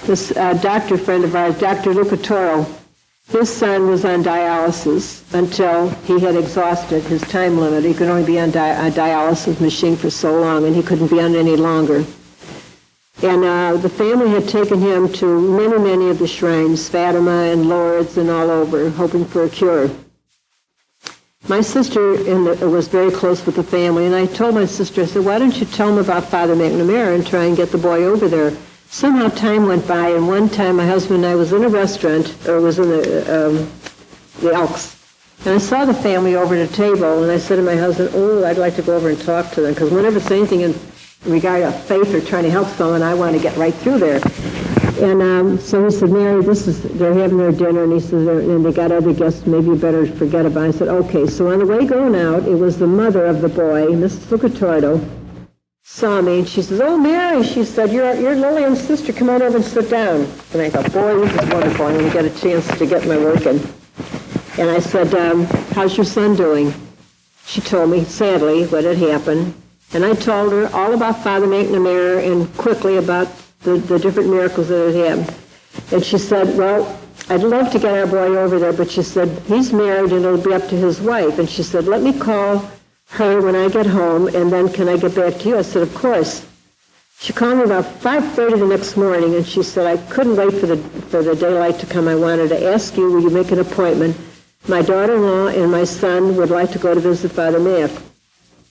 this doctor friend of ours, Dr. Lucatoro, his son was on dialysis until he had exhausted his time limit. He could only be on a dialysis machine for so long, and he couldn't be on any longer. And the family had taken him to many, many of the shrines, Fatima and Lourdes and all over, hoping for a cure. My sister was very close with the family, and I told my sister, I said, why don't you tell him about Father McNamara and try and get the boy over there? Somehow time went by, and one time my husband and I was in a restaurant, or was in the Elks, and I saw the family over at a table, and I said to my husband, oh, I'd like to go over and talk to them, because whenever it's anything in regard to faith or trying to help someone, I want to get right through there. And so he said, Mary, they're having their dinner, and he says, and they got other guests, maybe you better forget about it. I said, okay. So on the way going out, it was the mother of the boy, Mrs. Lucatordo, saw me, and she says, oh, Mary, she said, you're Lillian's sister, come on over and sit down. And I thought, boy, this is wonderful, I'm going to get a chance to get my work in. And I said, how's your son doing? She told me, sadly, what had happened. And I told her all about Father McNamara and quickly about the different miracles that had happened. And she said, well, I'd love to get our boy over there, but she said, he's married and it'll be up to his wife. And she said, let me call her when I get home, and then can I get back to you? I said, of course. She called me about 5:30 the next morning, and she said, I couldn't wait for the daylight to come. I wanted to ask you, will you make an appointment? My daughter-in-law and my son would like to go to visit Father Mac.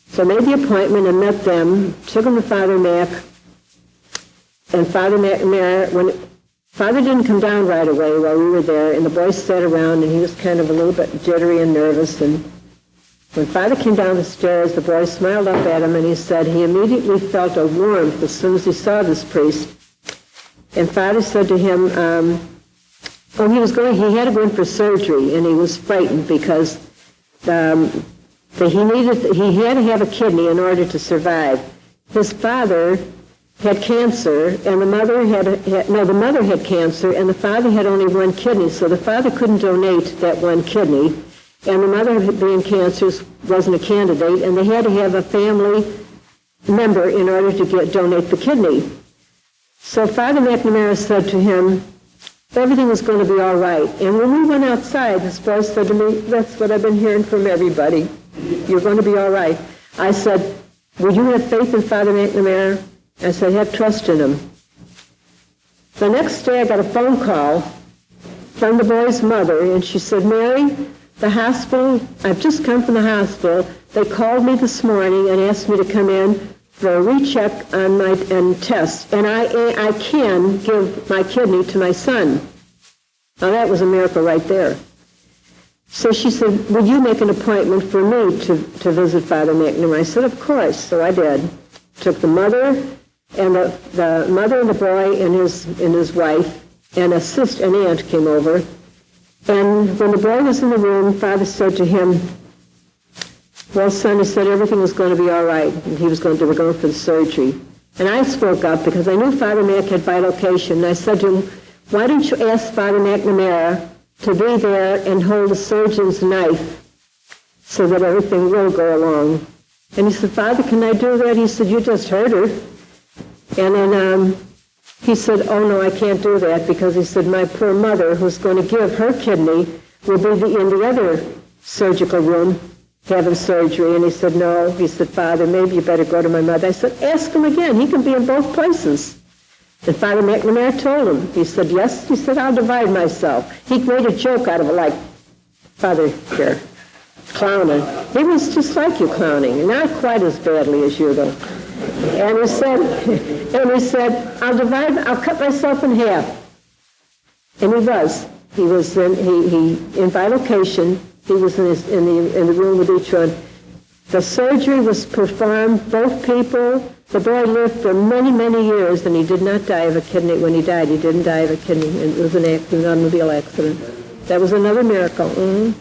So I made the appointment and met them, took them to Father Mac, and Father McNamara, when Father didn't come down right away while we were there, and the boys sat around, and he was kind of a little bit jittery and nervous. And when Father came down the stairs, the boy smiled up at him, and he said he immediately felt a warmth as soon as he saw this priest. And Father said to him, he had to go in for surgery, and he was frightened because he had to have a kidney in order to survive. His father had cancer, and the mother had cancer, and the father had only one kidney, so the father couldn't donate that one kidney, and the mother, being cancerous, wasn't a candidate, and they had to have a family member in order to donate the kidney. So Father McNamara said to him, everything was going to be all right. And when we went outside, this boy said to me, that's what I've been hearing from everybody. You're going to be all right. I said, will you have faith in Father McNamara? I said, have trust in him. The next day I got a phone call from the boy's mother, and she said, Mary, the hospital, I've just come from the hospital. They called me this morning and asked me to come in for a recheck on my test, and I can give my kidney to my son. Now that was a miracle right there. So she said, would you make an appointment for me to visit Father McNamara? I said, of course. So I did. Took the mother and the mother and the boy and his wife, and an aunt came over. And when the boy was in the room, Father said to him, well, son, he said everything was going to be all right, and they were going for the surgery. And I spoke up because I knew Father Mac had bilocation, and I said to him, why don't you ask Father McNamara to be there and hold the surgeon's knife so that everything will go along? And he said, Father, can I do that? He said, you just heard her. And then he said, oh, no, I can't do that, because he said, my poor mother, who's going to give her kidney, will be in the other surgical room having surgery. And he said, no. He said, Father, maybe you better go to my mother. I said, ask him again. He can be in both places. And Father McNamara told him. He said, yes. He said, I'll divide myself. He made a joke out of it, like, Father, here, clowning. He was just like you clowning, not quite as badly as you, though. And he said, I'll cut myself in half. And he was. He was in bilocation. He was in the room with each one. The surgery was performed, both people. The boy lived for many, many years, and he did not die of a kidney. When he died, he didn't die of a kidney. It was an automobile accident. That was another miracle. Mm-hmm.